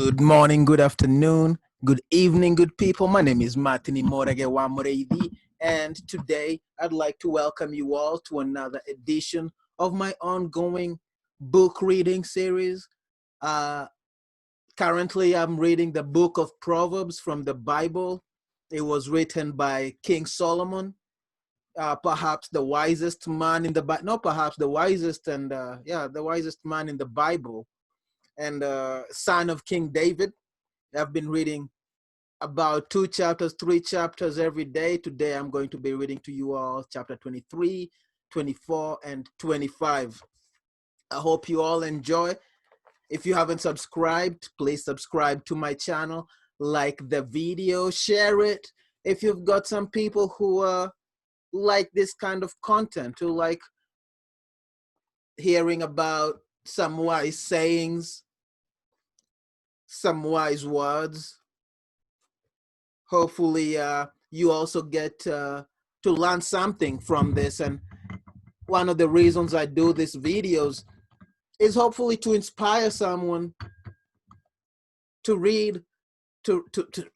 Good morning, good afternoon, good evening, good people. My name is Martini Moregewa Moreidi, and today I'd like to welcome you all to another edition of my ongoing book reading series. Currently, I'm reading the book of Proverbs from the Bible. It was written by King Solomon, perhaps the wisest man in the Bible, not perhaps the wisest, the wisest man in the Bible, and son of King David. I've been reading about 2 chapters, 3 chapters every day. Today I'm going to be reading to you all chapter 23, 24, and 25. I hope you all enjoy. If you haven't subscribed, please subscribe to my channel, like the video, share it. If you've got some people who like this kind of content, who like hearing about some wise sayings, some wise words, hopefully you also get to learn something from this. And one of the reasons I do these videos is hopefully to inspire someone to read, to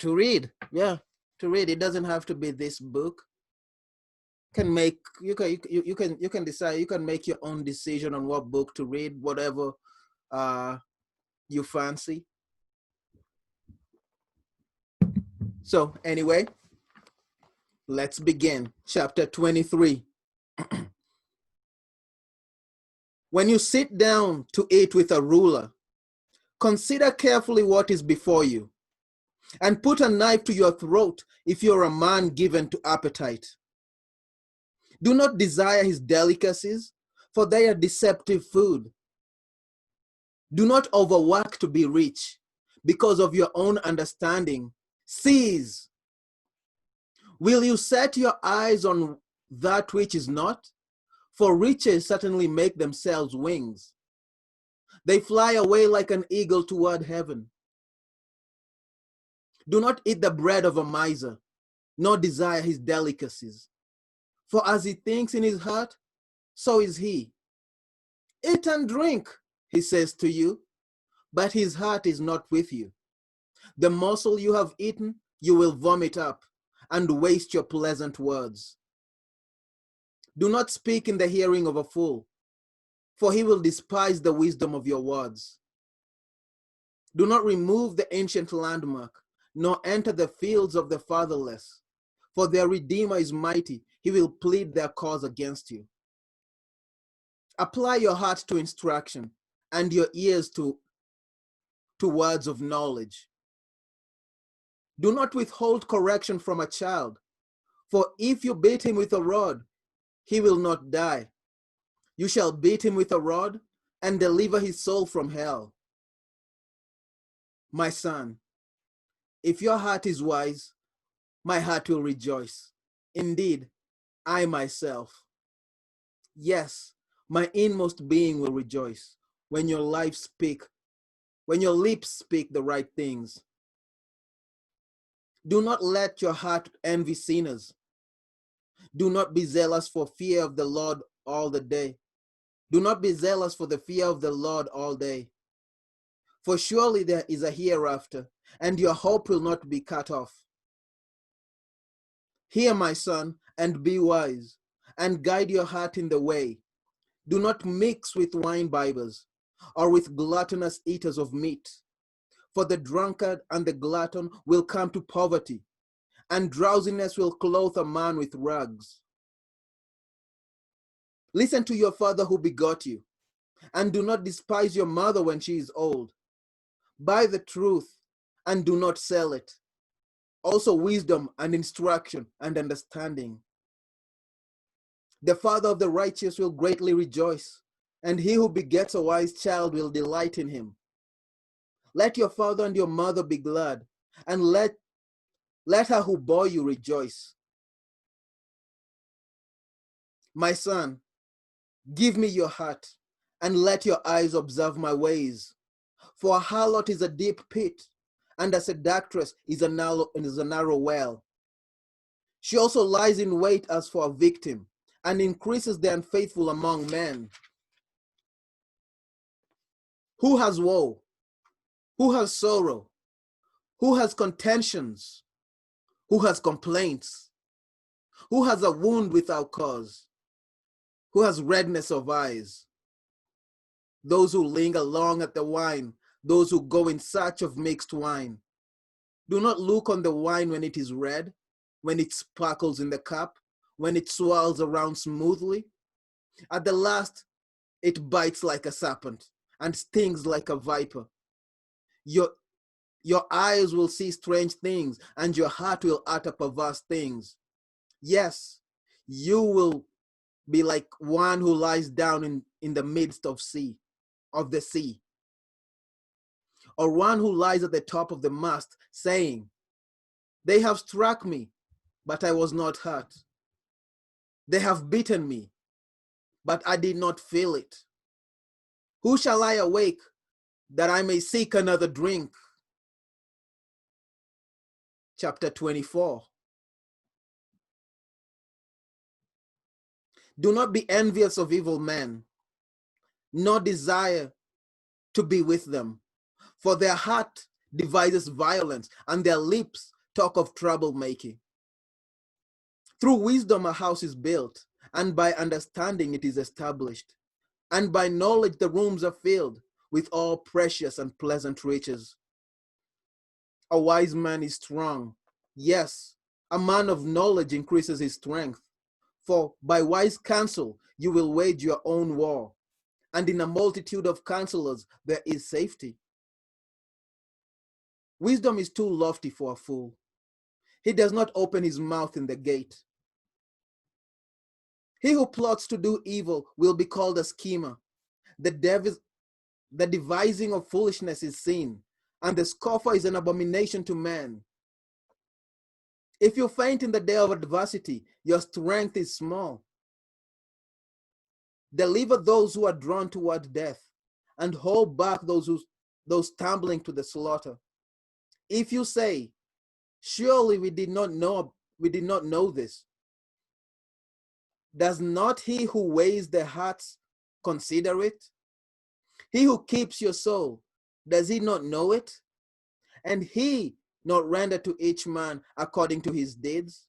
read. It doesn't have to be this book. You can decide, you can make your own decision on what book to read, whatever you fancy. So anyway, let's begin. Chapter 23. When you sit down to eat with a ruler, consider carefully what is before you, and put a knife to your throat if you're a man given to appetite. Do not desire his delicacies, for they are deceptive food. Do not overwork to be rich, because of your own understanding. Cease. Will you set your eyes on that which is not? For riches certainly make themselves wings. They fly away like an eagle toward heaven. Do not eat the bread of a miser, nor desire his delicacies. For as he thinks in his heart, so is he. Eat and drink, he says to you, but his heart is not with you. The morsel you have eaten, you will vomit up and waste your pleasant words. Do not speak in the hearing of a fool, for he will despise the wisdom of your words. Do not remove the ancient landmark, nor enter the fields of the fatherless, for their Redeemer is mighty. He will plead their cause against you. Apply your heart to instruction, and your ears to words of knowledge. Do not withhold correction from a child, for if you beat him with a rod, he will not die. You shall beat him with a rod and deliver his soul from hell. My son, if your heart is wise, my heart will rejoice. Indeed, I myself, yes, my inmost being will rejoice when your lips speak the right things. Do not let your heart envy sinners. Do not be zealous for fear of the Lord all the day. Do not be zealous for the fear of the Lord all day. For surely there is a hereafter, and your hope will not be cut off. Hear, my son, and be wise, and guide your heart in the way. Do not mix with wine-bibbers, or with gluttonous eaters of meat. For the drunkard and the glutton will come to poverty, and drowsiness will clothe a man with rags. Listen to your father who begot you, and do not despise your mother when she is old. Buy the truth, and do not sell it. Also wisdom and instruction and understanding. The father of the righteous will greatly rejoice, and he who begets a wise child will delight in him. Let your father and your mother be glad, and let her who bore you rejoice. My son, give me your heart, and let your eyes observe my ways. For a harlot is a deep pit, and a seductress is a narrow well. She also lies in wait as for a victim, and increases the unfaithful among men. Who has woe? Who has sorrow? Who has contentions? Who has complaints? Who has a wound without cause? Who has redness of eyes? Those who linger long at the wine, those who go in search of mixed wine. Do not look on the wine when it is red, when it sparkles in the cup, when it swirls around smoothly. At the last, it bites like a serpent and stings like a viper. Your eyes will see strange things, and your heart will utter perverse things. Yes, you will be like one who lies down in the midst of the sea, or one who lies at the top of the mast, saying, "They have struck me, but I was not hurt. They have beaten me, but I did not feel it. Who shall I awake that I may seek another drink?" Chapter 24. Do not be envious of evil men, nor desire to be with them, for their heart devises violence, and their lips talk of troublemaking. Through wisdom a house is built, and by understanding it is established, and by knowledge the rooms are filled with all precious and pleasant riches. A wise man is strong. Yes, a man of knowledge increases his strength. For by wise counsel you will wage your own war, and in a multitude of counselors there is safety. Wisdom is too lofty for a fool. He does not open his mouth in the gate. He who plots to do evil will be called a schemer. The devising of foolishness is sin, and the scoffer is an abomination to man. If you faint in the day of adversity, your strength is small. Deliver those who are drawn toward death, and hold back those stumbling to the slaughter. If you say, "Surely we did not know this," does not he who weighs the hearts consider it? He who keeps your soul, does he not know it? And he not render to each man according to his deeds?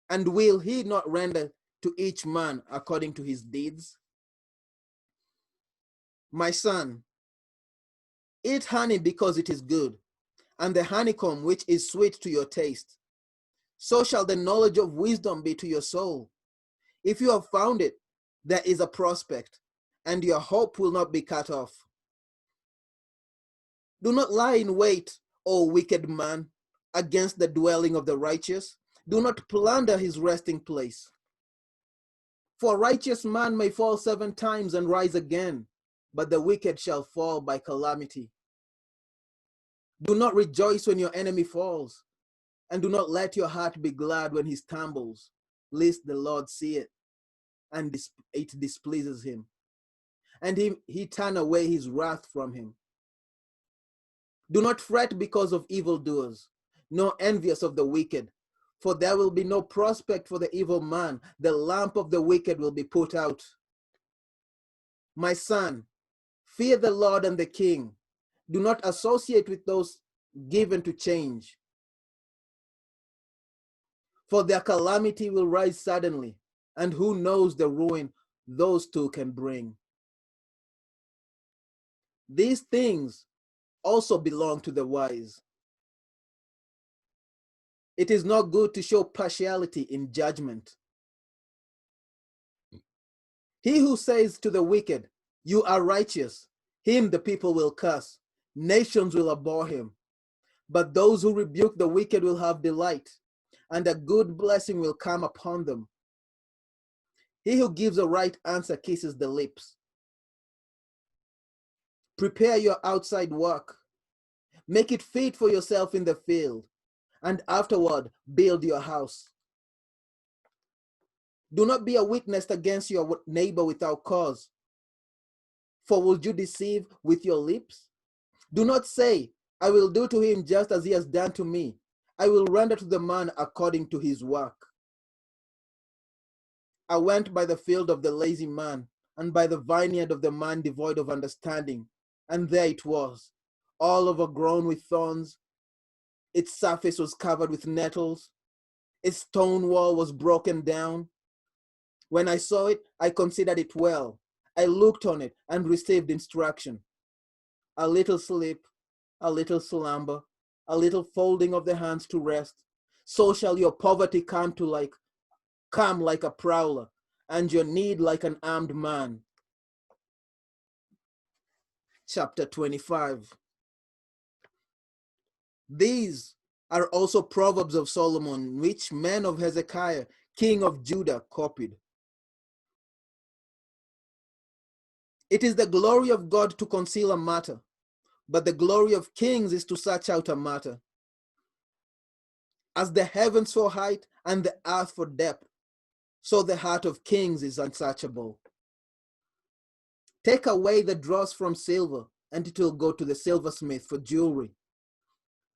And will he not render to each man according to his deeds? My son, eat honey because it is good, and the honeycomb which is sweet to your taste. So shall the knowledge of wisdom be to your soul. If you have found it, there is a prospect, and your hope will not be cut off. Do not lie in wait, O wicked man, against the dwelling of the righteous. Do not plunder his resting place. For a righteous man may fall 7 times and rise again, but the wicked shall fall by calamity. Do not rejoice when your enemy falls, and do not let your heart be glad when he stumbles, lest the Lord see it, and it displeases him, and he turn away his wrath from him. Do not fret because of evildoers, nor envious of the wicked, for there will be no prospect for the evil man. The lamp of the wicked will be put out. My son, fear the Lord and the king. Do not associate with those given to change, for their calamity will rise suddenly, and who knows the ruin those two can bring. These things also belong to the wise. It is not good to show partiality in judgment. He who says to the wicked, "You are righteous," him the people will curse. Nations will abhor him. But those who rebuke the wicked will have delight, and a good blessing will come upon them. He who gives a right answer kisses the lips. Prepare your outside work. Make it fit for yourself in the field, and afterward build your house. Do not be a witness against your neighbor without cause, for will you deceive with your lips? Do not say, "I will do to him just as he has done to me. I will render to the man according to his work." I went by the field of the lazy man, and by the vineyard of the man devoid of understanding, and there it was, all overgrown with thorns. Its surface was covered with nettles. Its stone wall was broken down. When I saw it, I considered it well. I looked on it and received instruction. A little sleep, a little slumber, a little folding of the hands to rest. So shall your poverty come like a prowler, and your need like an armed man. Chapter 25. These are also Proverbs of Solomon, which men of Hezekiah, king of Judah, copied. It is the glory of God to conceal a matter, but the glory of kings is to search out a matter. As the heavens for height and the earth for depth, so the heart of kings is unsearchable. Take away the dross from silver, and it will go to the silversmith for jewelry.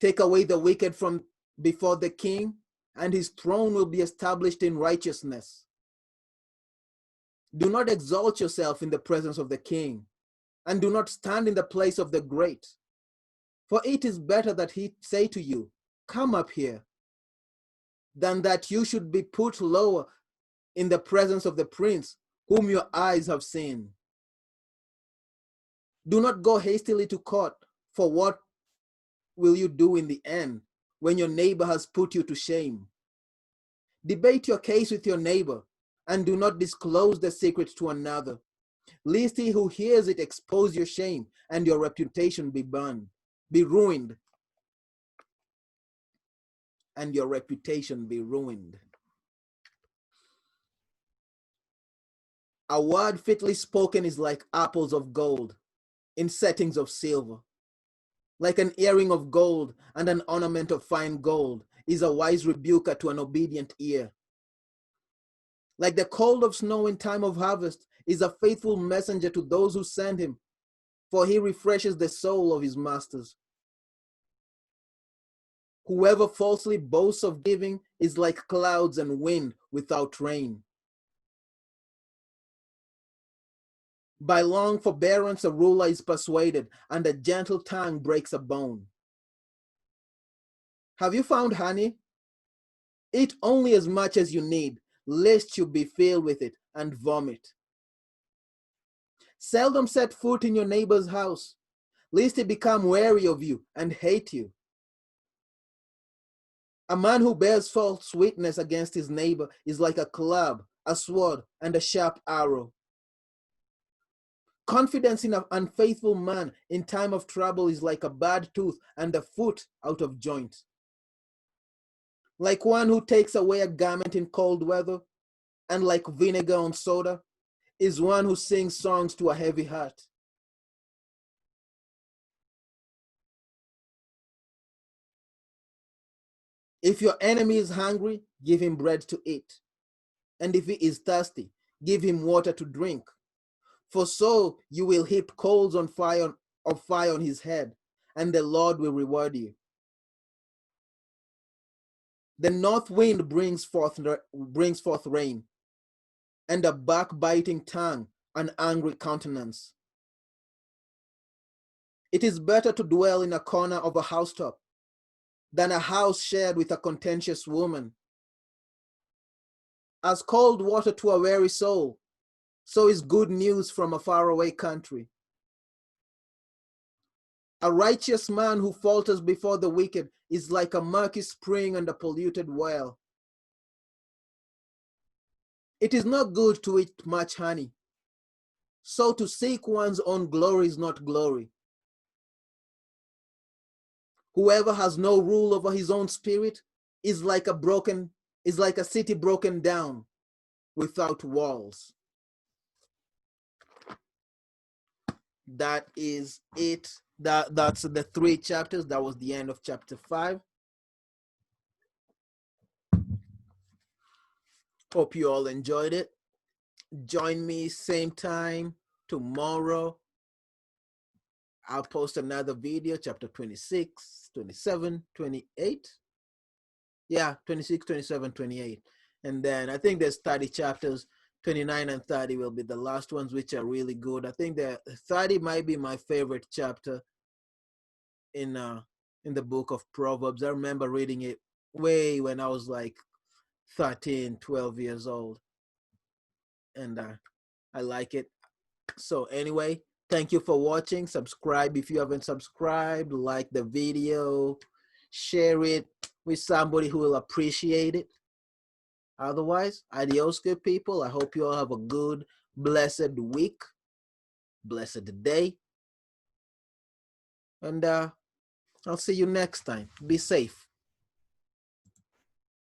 Take away the wicked from before the king, and his throne will be established in righteousness. Do not exalt yourself in the presence of the king, and do not stand in the place of the great. For it is better that he say to you, "Come up here," than that you should be put lower in the presence of the prince whom your eyes have seen. Do not go hastily to court, for what will you do in the end when your neighbor has put you to shame? Debate your case with your neighbor, and do not disclose the secret to another, lest he who hears it expose your shame and your reputation be ruined, and your reputation be ruined. A word fitly spoken is like apples of gold in settings of silver. Like an earring of gold and an ornament of fine gold is a wise rebuker to an obedient ear. Like the cold of snow in time of harvest is a faithful messenger to those who send him, for he refreshes the soul of his masters. Whoever falsely boasts of giving is like clouds and wind without rain. By long forbearance a ruler is persuaded, and a gentle tongue breaks a bone. Have you found honey? Eat only as much as you need, lest you be filled with it and vomit. Seldom set foot in your neighbor's house, lest he become weary of you and hate you. A man who bears false witness against his neighbor is like a club, a sword, and a sharp arrow. Confidence in an unfaithful man in time of trouble is like a bad tooth and a foot out of joint. Like one who takes away a garment in cold weather, and like vinegar on soda, is one who sings songs to a heavy heart. If your enemy is hungry, give him bread to eat. And if he is thirsty, give him water to drink. For so you will heap coals of fire on his head, and the Lord will reward you. The north wind brings forth rain, and a backbiting tongue an angry countenance. It is better to dwell in a corner of a housetop than a house shared with a contentious woman. As cold water to a weary soul, so is good news from a faraway country. A righteous man who falters before the wicked is like a murky spring and a polluted well. It is not good to eat much honey, so to seek one's own glory is not glory. Whoever has no rule over his own spirit is like a city broken down without walls. That is it. That's the 3 chapters. That was the end of chapter 5. Hope you all enjoyed it. Join me same time tomorrow. I'll post another video, chapter 26, 27, 28. Yeah, 26, 27, 28. And then I think there's 30 chapters. 29 and 30 will be the last ones, which are really good. I think the 30 might be my favorite chapter. in the book of Proverbs. I remember reading it way when I was like 13, 12 years old, and I like it. So anyway, thank you for watching. Subscribe if you haven't subscribed. Like the video, share it with somebody who will appreciate it. Otherwise, adios, good people. I hope you all have a good, blessed week, blessed day, and I'll see you next time. Be safe.